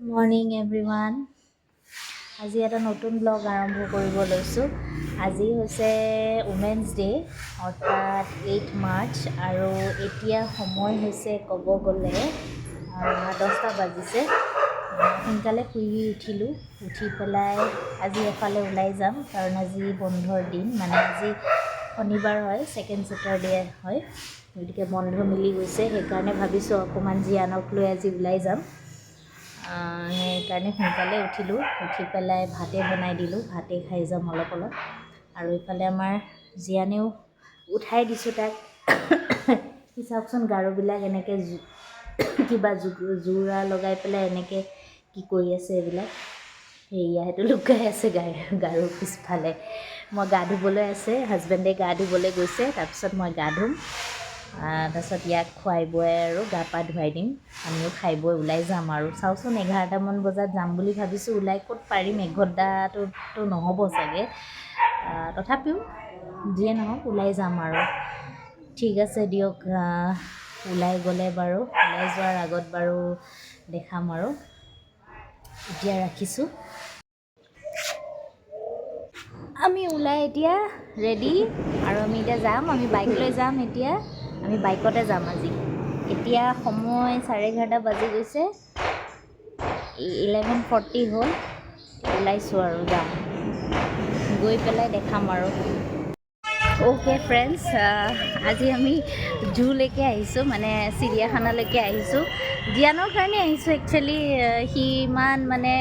Morning everyone. আজি এটা নতুন ব্লগ আৰম্ভ কৰিব লৈছোঁ। আজি হৈছে উমেন্স ডে, অৰ্থাৎ 8 মাৰ্চ, আৰু এতিয়া সময় হৈছে ক'ব গ'লে 10টা বাজিছে। সোনকালে শুই উঠিলোঁ। উঠি পেলাই আজি এফালে ওলাই যাম, কাৰণ আজি বন্ধৰ দিন, মানে আজি শনিবাৰ হয়, ছেকেণ্ড ছেটাৰডে হয়, গতিকে বন্ধ মিলি গৈছে। সেইকাৰণে ভাবিছোঁ অকণমান জীয়ানক লৈ আজি ওলাই যাম। সেইকাৰণে সোনকালে উঠিলোঁ। উঠি পেলাই ভাতে বনাই দিলোঁ, ভাতে খাই যাম অলপ। আৰু ইফালে আমাৰ জীয়ানেও উঠাই দিছোঁ তাক। সি চাওকচোন গাৰুবিলাক এনেকৈ কিবা জোৰা লগাই পেলাই এনেকৈ কি কৰি আছে এইবিলাক। সেইটো লুকাই আছে গাৰুৰ পিছফালে। মই গা ধুবলৈ আছে, হাজবেণ্ডে গা ধুবলৈ গৈছে, তাৰপিছত মই গা ধুম। তাৰপিছত ইয়াক খুৱাই বুৱাই আৰু গা পা ধুৱাই দিম। আমিও খাই বৈ ওলাই যাম আৰু। চাওঁচোন 11টামান বজাত যাম বুলি ভাবিছোঁ। ওলাই ক'ত পাৰিম, 1 ঘণ্টাটোতো নহ'ব চাগে। তথাপিও যিয়ে নহওক ওলাই যাম আৰু। ঠিক আছে দিয়ক, ওলাই গ'লে বাৰু, ওলাই যোৱাৰ আগত বাৰু দেখাম আৰু। এতিয়া ৰাখিছোঁ। আমি ওলাই এতিয়া ৰেডি, আৰু আমি এতিয়া যাম। আমি বাইক লৈ যাম। এতিয়া আমি বাইকতে যাম আজি। এতিয়া সময় 11:30 বাজি গৈছে, 11:40 হ'ল। ওলাইছোঁ আৰু যাম, গৈ পেলাই দেখাম আৰু। অ'কে ফ্ৰেণ্ডছ, আজি আমি জুলৈকে আহিছোঁ, মানে চিৰিয়াখানালৈকে আহিছোঁ। জীয়ানৰ কাৰণে আহিছোঁ একচুৱেলি। সি ইমান মানে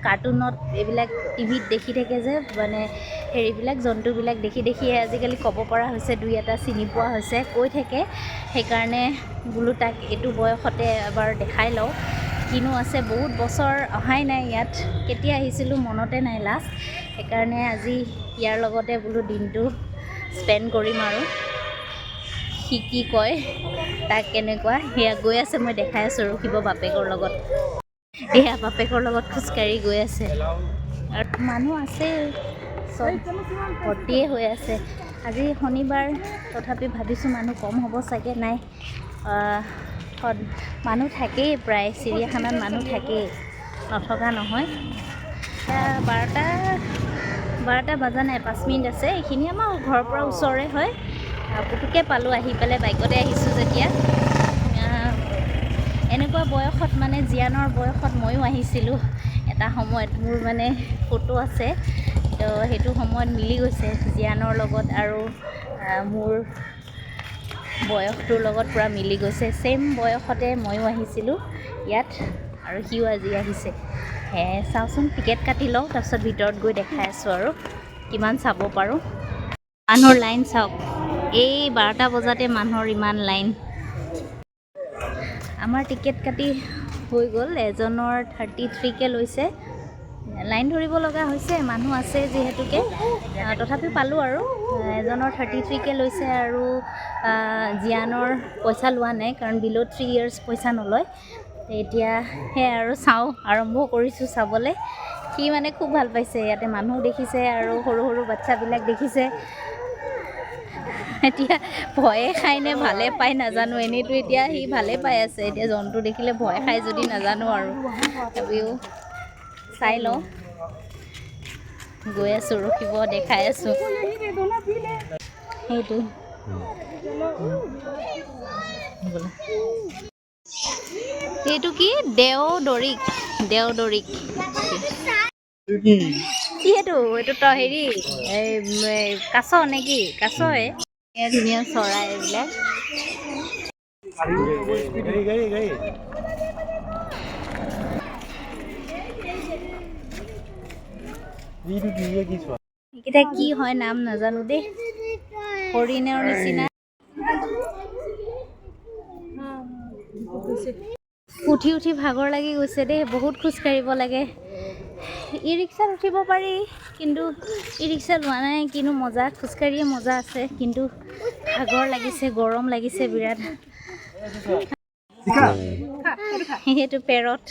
কাৰ্টুনত এইবিলাক টিভিত দেখি থাকে যে, মানে হেৰিবিলাক জন্তুবিলাক দেখি আজিকালি ক'ব পৰা হৈছে, 2-এটা চিনি পোৱা হৈছে, কৈ থাকে। সেইকাৰণে বোলো তাক এইটো বয়সতে এবাৰ দেখাই লওঁ। কিনো আছে, বহুত বছৰ অহাই নাই ইয়াত। কেতিয়া আহিছিলোঁ মনতে নাই লাষ্ট। সেইকাৰণে আজি ইয়াৰ লগতে বোলো দিনটো স্পেণ্ড কৰিম আৰু। সি কি কয়, তাক কেনেকুৱা, সেয়া গৈ আছে, মই দেখাই আছোঁ। ৰখিব বাপেকৰ লগত। এয়া বাপেকৰ লগত খোজকাঢ়ি গৈ আছে, আৰু মানুহ আছে, চব ভৰ্তিয়ে হৈ আছে। আজি শনিবাৰ, তথাপি ভাবিছোঁ মানুহ কম হ'ব চাগে। নাই, মানুহ থাকেই, প্ৰায় চিৰিয়াখানাত মানুহ থাকেই, নথকা নহয়। 12টা বজা নাই, 5 মিনিট আছে। এইখিনি আমাৰ ঘৰৰ পৰা ওচৰে হয়। পুতুককৈ পালোঁ আহি পেলাই, বাইকতে আহিছোঁ যেতিয়া। এনেকুৱা বয়সত, মানে জীয়ানৰ বয়সত ময়ো আহিছিলোঁ এটা সময়ত। মোৰ মানে ফটো আছে, তো সেইটো সময়ত মিলি গৈছে জীয়ানৰ লগত, আৰু মোৰ বয়সটোৰ লগত পূৰা মিলি গৈছে। ছেইম বয়সতে ময়ো আহিছিলোঁ ইয়াত, আৰু সিও আজি আহিছে। চাওঁচোন, টিকেট কাটি লওঁ, তাৰপিছত ভিতৰত গৈ দেখাই আছোঁ আৰু কিমান চাব পাৰোঁ। মানুহৰ লাইন চাওক, এই 12টা বজাতে মানুহৰ ইমান লাইন। আমাৰ টিকেট কাটি হৈ গ'ল। এজনৰ 33কে লৈছে। লাইন ধৰিব লগা হৈছে, মানুহ আছে যিহেতুকে, তথাপিও পালোঁ আৰু। এজনৰ 33কে লৈছে, আৰু জীয়ানৰ পইচা লোৱা নাই, কাৰণ বিল' 3 years পইচা নলয়। এতিয়া সেয়াই আৰু, চাওঁ, আৰম্ভ কৰিছোঁ চাবলৈ। সি মানে খুব ভাল পাইছে, ইয়াতে মানুহ দেখিছে, আৰু সৰু সৰু বাচ্চাবিলাক দেখিছে। এতিয়া ভয়ে খায়নে ভালে পায় নাজানো, এনেইতো এতিয়া সি ভালে পাই আছে। এতিয়া জন্তু দেখিলে ভয় খাই যদি নাজানো আৰু, তথাপিও চাই লওঁ। গৈ আছোঁ, ৰখিব, দেখাই আছোঁ। সেইটো এইটো কি, দেওদৰিক। এইটো হেৰি, কাছ নেকি? কাছই। ধুনীয়া চৰাই এইবিলাক। এইকেইটা কি হয় নাম নাজানো দেই, হৰিণৰ নিচিনা। উঠি ভাগৰ লাগি গৈছে দেই, বহুত খোজ কাঢ়িব লাগে। ই ৰিক্সাত উঠিব পাৰি, কিন্তু ই ৰিক্সাত লোৱা নাই। কিনো মজা, খোজকাঢ়িয়ে মজা আছে, কিন্তু ভাগৰ লাগিছে, গৰম লাগিছে বিৰাট। সেইটো পেৰট।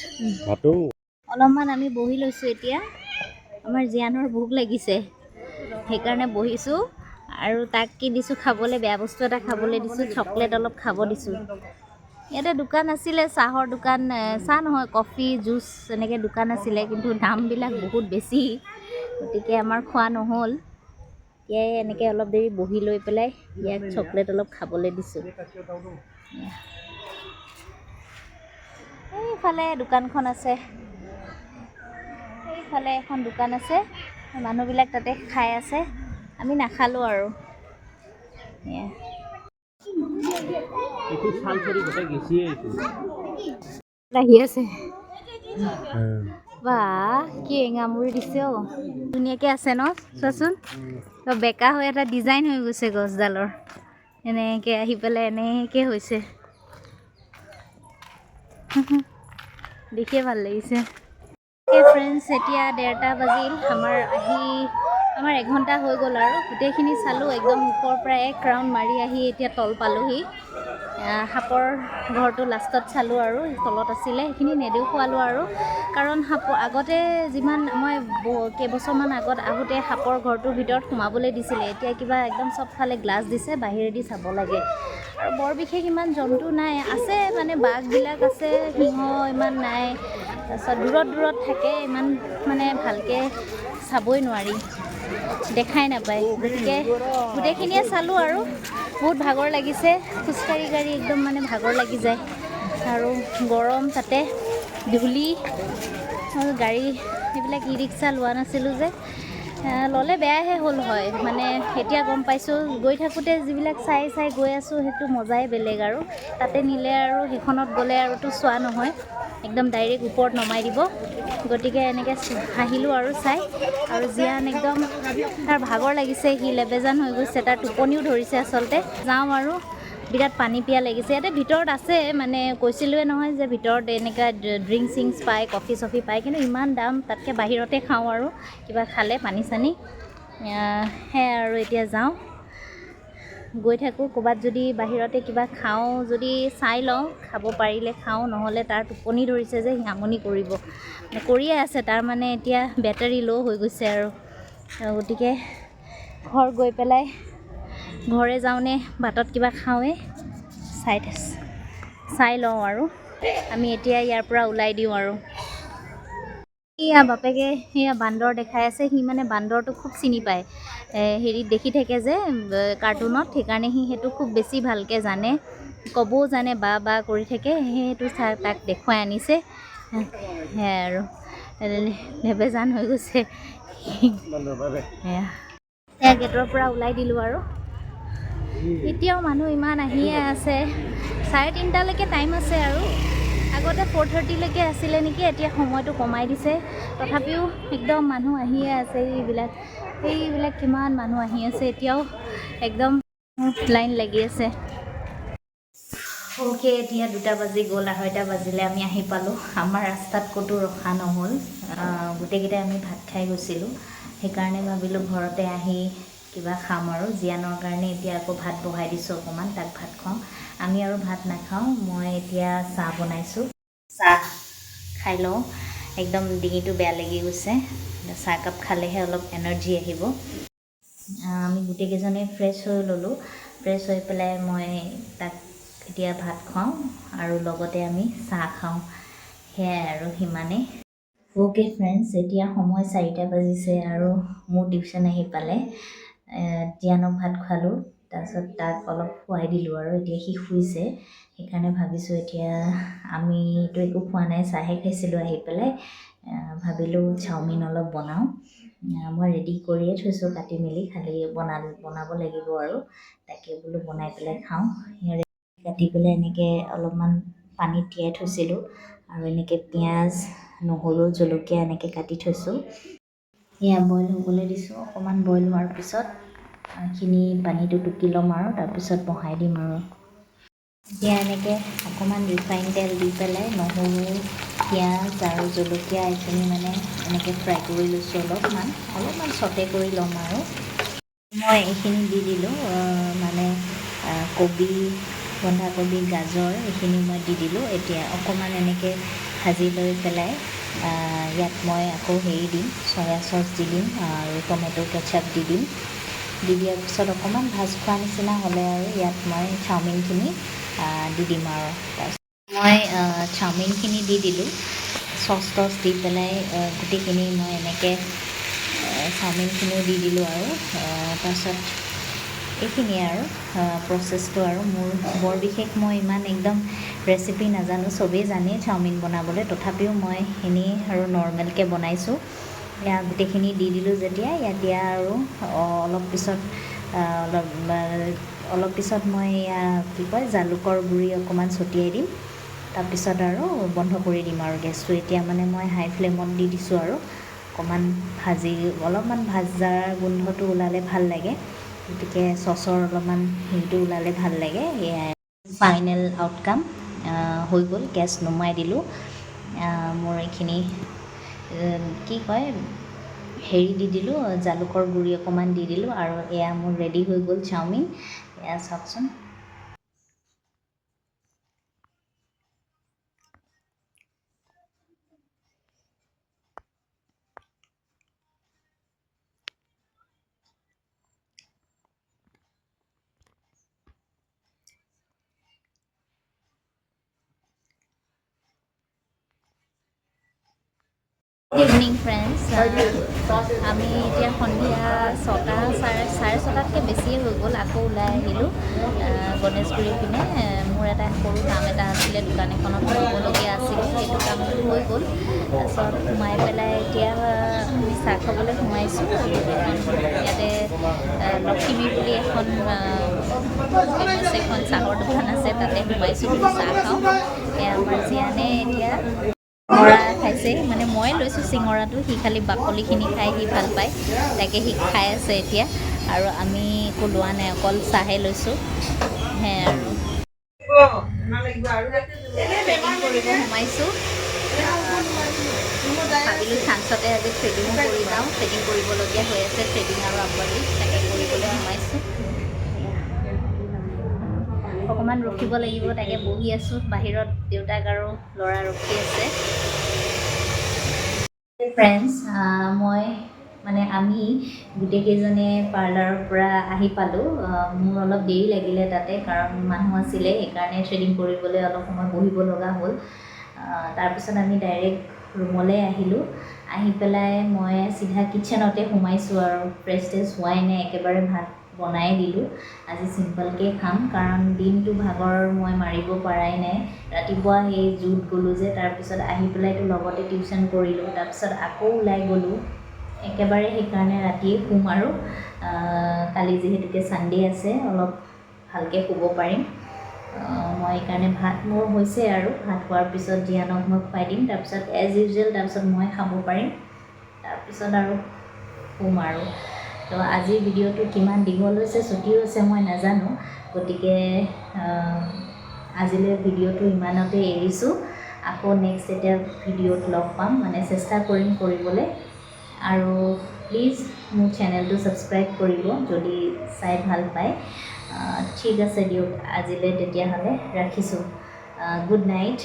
অলপমান আমি বহি লৈছোঁ এতিয়া। আমাৰ জীয়ানৰ ভোক লাগিছে, সেইকাৰণে বহিছোঁ। আৰু তাক কি দিছোঁ খাবলৈ, বেয়া বস্তু এটা খাবলৈ দিছোঁ, চকলেট অলপ খাব দিছোঁ। ইয়াতে দোকান আছিলে, চাহৰ দোকান, চাহ নহয় কফি জুচ এনেকৈ দোকান আছিলে, কিন্তু দামবিলাক বহুত বেছি, গতিকে আমাৰ খোৱা নহ'ল। এতিয়াই এনেকৈ অলপ দেৰি বহি লৈ পেলাই ইয়াক চকলেট অলপ খাবলৈ দিছোঁ। এইফালে দোকানখন আছে, এইফালে এখন দোকান আছে, মানুহবিলাক তাতে খাই আছে, আমি নাখালোঁ আৰু। আহি আছে বা কি এঙামুৰি দিছে অ', ধুনীয়াকৈ আছে ন, চোৱাচোন। বেকা হৈ এটা ডিজাইন হৈ গৈছে গছডালৰ, এনেকৈ আহি পেলাই এনেকৈ হৈছে। দেখিয়ে ভাল লাগিছে। ফ্ৰেণ্ডছ, এতিয়া 1:30 বাজিল, আমাৰ 1 ঘণ্টা হৈ গ'ল আৰু গোটেইখিনি চালোঁ, একদম ওপৰৰ পৰা এক ৰাউণ্ড মাৰি আহি এতিয়া তল পালোঁহি। সাপৰ ঘৰটো লাষ্টত চালোঁ আৰু তলত আছিলে, সেইখিনি নেদেখুৱালোঁ আৰু, কাৰণ আগতে যিমান মই কেইবছৰমান আগত আহোঁতে সাপৰ ঘৰটোৰ ভিতৰত সোমাবলৈ দিছিলে, এতিয়া কিবা একদম চবফালে গ্লাছ দিছে, বাহিৰেদি চাব লাগে। আৰু বৰ বিশেষ ইমান জন্তু নাই, আছে মানে বাঘবিলাক আছে, সিংহ ইমান নাই, তাৰপিছত দূৰত থাকে, ইমান মানে ভালকৈ চাবই নোৱাৰি, দেখাই নাপায়, গতিকে গোটেইখিনিয়ে চালোঁ আৰু বহুত ভাগৰ লাগিছে, খোজকাঢ়ি একদম মানে ভাগৰ লাগি যায়, আৰু গৰম তাতে ধূলি, আৰু গাড়ী এইবিলাক ই ৰিক্সা লোৱা নাছিলোঁ যে, ল'লে বেয়াহে হ'ল হয়, মানে এতিয়া গম পাইছোঁ, গৈ থাকোঁতে যিবিলাক চাই গৈ আছোঁ, সেইটো মজাই বেলেগ, আৰু তাতে নিলে আৰু সেইখনত গ'লে আৰুতো চোৱা নহয়, একদম ডাইৰেক্ট ওপৰত নমাই দিব, গতিকে এনেকৈ হাঁহিলোঁ আৰু চাই। আৰু জীয়ান একদম তাৰ ভাগৰ লাগিছে, সি লেবেজান হৈ গৈছে, তাৰ টোপনিও ধৰিছে আচলতে। যাওঁ আৰু বিৰাট পানী পিয়া লাগিছে। ইয়াতে ভিতৰত আছে, মানে কৈছিলোঁৱে নহয় যে ভিতৰত এনেকুৱা ড্ৰিংকছ পায়, কফি চফি পায়, কিন্তু ইমান দাম, তাতকৈ বাহিৰতে খাওঁ আৰু কিবা খালে পানী চানী, সেয়াই আৰু। এতিয়া যাওঁ, গৈ থাকোঁ, ক'ৰবাত যদি বাহিৰতে কিবা খাওঁ, যদি চাই লওঁ, খাব পাৰিলে খাওঁ, নহ'লে তাৰ টোপনি ধৰিছে যে সি আমনি কৰিয়ে আছে, তাৰ মানে এতিয়া বেটাৰী ল' হৈ গৈছে আৰু, গতিকে ঘৰ গৈ পেলাই ঘৰে যাওঁনে বাটত কিবা খাওঁৱে, চাই লওঁ আৰু আমি এতিয়া ইয়াৰ পৰা ওলাই দিওঁ আৰু। এয়া বাপেকে সেয়া বান্দৰ দেখাই আছে, সি মানে বান্দৰটো খুব চিনি পায়, হেৰিত দেখি থাকে যে কাৰ্টুনত, সেইকাৰণে সি সেইটো খুব বেছি ভালকৈ জানে, ক'বও জানে, বা কৰি থাকে, সেইটো তাক দেখুৱাই আনিছে, সেয়াই আৰু লেবেজান হৈ গৈছে। সেয়া গেটৰ পৰা ওলাই দিলোঁ আৰু, এতিয়াও মানুহ ইমান আহিয়ে আছে, 3:30লৈকে টাইম আছে আৰু, আগতে 4:30লৈকে আছিলে নেকি, এতিয়া সময়টো কমাই দিছে, তথাপিও একদম মানুহ আহিয়ে আছে, এইবিলাক কিমান মানুহ আহি আছে, এতিয়াও একদম লাইন লাগি আছে। ওকে, এতিয়া 2টা বাজি গ'ল, 2:30 বাজিলে, আমি আহি পালোঁ। আমাৰ ৰাস্তাত ক'তো ৰখা নহ'ল, গোটেইকেইটাই আমি ভাত খাই গৈছিলোঁ, সেইকাৰণে ভাবিলোঁ ঘৰতে আহি কিবা খাম আৰু। জীয়ানৰ কাৰণে এতিয়া আকৌ ভাত বহাই দিছোঁ অকণমান, তাক ভাত খুৱাওঁ, আমি আৰু ভাত নাখাওঁ, মই এতিয়া চাহ বনাইছোঁ, চাহ খাই লওঁ, একদম ডিঙিটো বেয়া লাগি গৈছে, চাহকাপ খালেহে অলপ এনাৰ্জি আহিব। আমি গোটেইকেইজনে ফ্ৰেছ হৈ ল'লোঁ, ফ্ৰেছ হৈ পেলাই মই তাক এতিয়া ভাত খুৱাওঁ, আৰু লগতে আমি চাহ খাওঁ, সেয়াই আৰু সিমানেই। ওকে ফ্ৰেণ্ডছ, এতিয়া সময় 4টা বাজিছে, আৰু মোৰ টিউশ্যন আহি পালে, জীয়ানক ভাত খোৱালোঁ, তাৰপিছত তাক অলপ খুৱাই দিলোঁ, আৰু এতিয়া সি শুইছে, সেইকাৰণে ভাবিছোঁ এতিয়া আমিতো একো খোৱা নাই, চাহে খাইছিলোঁ আহি পেলাই, ভাবিলোঁ চাওমিন অলপ বনাওঁ, মই ৰেডি কৰিয়ে থৈছোঁ কাটি মেলি, খালি বনাব লাগিব আৰু, তাকে বোলো বনাই পেলাই খাওঁ। কাটি পেলাই এনেকৈ অলপমান পানীত তিয়াই থৈছিলোঁ, আৰু এনেকৈ পিঁয়াজ, নহৰু, জলকীয়া এনেকৈ কাটি থৈছোঁ, এয়া বইল হ'বলৈ দিছোঁ, অকণমান বইল হোৱাৰ পিছত এইখিনি পানীটো টুকি ল'ম, আৰু তাৰপিছত বহাই দিম আৰু। এতিয়া এনেকৈ অকণমান ৰিফাইন তেল দি পেলাই নহৰু, পিঁয়াজ আৰু জলকীয়া এইখিনি মানে এনেকৈ ফ্ৰাই কৰি লৈছোঁ, অলপমান চটে কৰি ল'ম, আৰু মই এইখিনি দি দিলোঁ, মানে কবি, বন্ধাকবি, গাজৰ এইখিনি মই দি দিলোঁ। এতিয়া অকণমান এনেকৈ ভাজি লৈ পেলাই ইয়াত মই আকৌ হেৰি দিম, চয়া চচ দি দিম, আৰু টমেটো কেচাপ দি দিম, দি দিয়াৰ পিছত অকণমান ভাজ খোৱা নিচিনা হ'লে আৰু ইয়াত মই চাওমিনখিনি দি দিম আৰু। মই চাওমিনখিনি দি দিলোঁ চচ টচ দি পেলাই গোটেইখিনি মই এনেকৈ চাওমিনখিনিও দি দিলোঁ আৰু তাৰপিছত এইখিনিয়ে আৰু প্ৰচেছটো আৰু মোৰ বৰ বিশেষ মই ইমান একদম ৰেচিপি নাজানো চবেই জানেই চাওমিন বনাবলৈ তথাপিও মই এনেই আৰু নৰ্মেলকৈ বনাইছোঁ ইয়াত গোটেইখিনি দি দিলোঁ যেতিয়া এতিয়া আৰু অলপ পিছত মই এয়া কি কয় জালুকৰ গুড়ি অকণমান ছটিয়াই দিম তাৰপিছত আৰু বন্ধ কৰি দিম আৰু গেছটো এতিয়া মানে মই হাই ফ্লেমত দি দিছোঁ আৰু অকণমান অলপমান ভাজাৰ গোন্ধটো ওলালে ভাল লাগে গতিকে চচৰ অলপমান হেৰিটো ওলালে ভাল লাগে এয়াই ফাইনেল আউটকাম হৈ গ'ল গেছ নুমাই দিলোঁ মোৰ এইখিনি কি কয় হেৰি দি দিলোঁ জালুকৰ গুড়ি অকণমান দি দিলোঁ আৰু এয়া মোৰ ৰেডি হৈ গ'ল চাওমিন এয়া চাওকচোন ইভিনিং ফ্ৰেণ্ডছ আমি এতিয়া সন্ধিয়া চাৰে ছটাতকৈ বেছিয়ে হৈ গ'ল আকৌ ওলাই আহিলোঁ গণেশগুৰি পিনে মোৰ এটা সৰু কাম এটা আছিলে দোকান এখনত কৰিবলগীয়া আছিলে সেইটো কামটো হৈ গ'ল তাৰপিছত সোমাই পেলাই এতিয়া চাহ খাবলৈ সোমাইছোঁ ইয়াতে লখিমী বুলি এখন ফেমাছ এখন চাহৰ দোকান আছে তাতে সোমাইছোঁ চাহ খাওঁ আমাৰ জীয়ানে এতিয়া চিঙৰা খাইছে মানে মই লৈছোঁ চিঙৰাটো সি খালি বাকলিখিনি খাই সি ভাল পায় তাকে সি খাই আছে এতিয়া আৰু আমি একো লোৱা নাই অকল চাহে লৈছোঁ সেয়াই আৰু থ্ৰেডিং কৰিব সোমাইছোঁ ভাবিলোঁ চান্সতে আজি থ্ৰেডিঙো কৰি যাওঁ থ্ৰেডিং কৰিবলগীয়া হৈ আছে থ্ৰেডিং আৰু আব্বালি তাকে কৰিবলৈ সোমাইছোঁ অকণমান ৰখিব লাগিব তাকে বহি আছোঁ বাহিৰত দেউতাক আৰু ল'ৰা ৰখি আছে ফ্ৰেণ্ডছ আমি গোটেইকেইজনে পাৰ্লাৰৰ পৰা আহি পালোঁ মোৰ অলপ দেৰি লাগিলে তাতে কাৰণ মানুহ আছিলে সেইকাৰণে থ্ৰেডিং কৰিবলৈ অলপ সময় বহিব লগা হ'ল তাৰপিছত আমি ডাইৰেক্ট ৰুমলৈ আহিলোঁ আহি পেলাই মই চিধা কিটচেনতে সোমাইছোঁ আৰু ফ্ৰেছ হোৱাই নাই একেবাৰে ভাত বনাই দিলোঁ আজি চিম্পলকৈ খাম কাৰণ দিনটো ভাগৰ মই মাৰিব পৰাই নাই ৰাতিপুৱা সেই জুত গ'লোঁ যে তাৰপিছত আহি পেলাইতো লগতে টিউশ্যন কৰিলোঁ তাৰপিছত আকৌ ওলাই গ'লোঁ একেবাৰে সেইকাৰণে ৰাতিয়ে শুম আৰু কালি যিহেতুকে ছানডে আছে অলপ ভালকৈ শুব পাৰিম মই সেইকাৰণে ভাত মোৰ হৈছে আৰু ভাত খোৱাৰ পিছত জীয়ানক মই খুৱাই দিম তাৰপিছত এজ ইউজুৱেল তাৰপিছত মই খাব পাৰিম তাৰপিছত আৰু শুম আৰু তো আজিৰ ভিডিঅ'টো কিমান দীঘল হৈছে ছুটি হৈছে মই নাজানো গতিকে আজিলৈ ভিডিঅ'টো ইমানতে এৰিছোঁ আকৌ নেক্সট এতিয়া ভিডিঅ'ত লগ পাম মানে চেষ্টা কৰিম কৰিবলৈ আৰু প্লিজ মোৰ চেনেলটো ছাবস্ক্ৰাইব কৰিব যদি চাই ভাল পায় ঠিক আছে দিয়ক আজিলৈ তেতিয়াহ'লে ৰাখিছোঁ গুড নাইট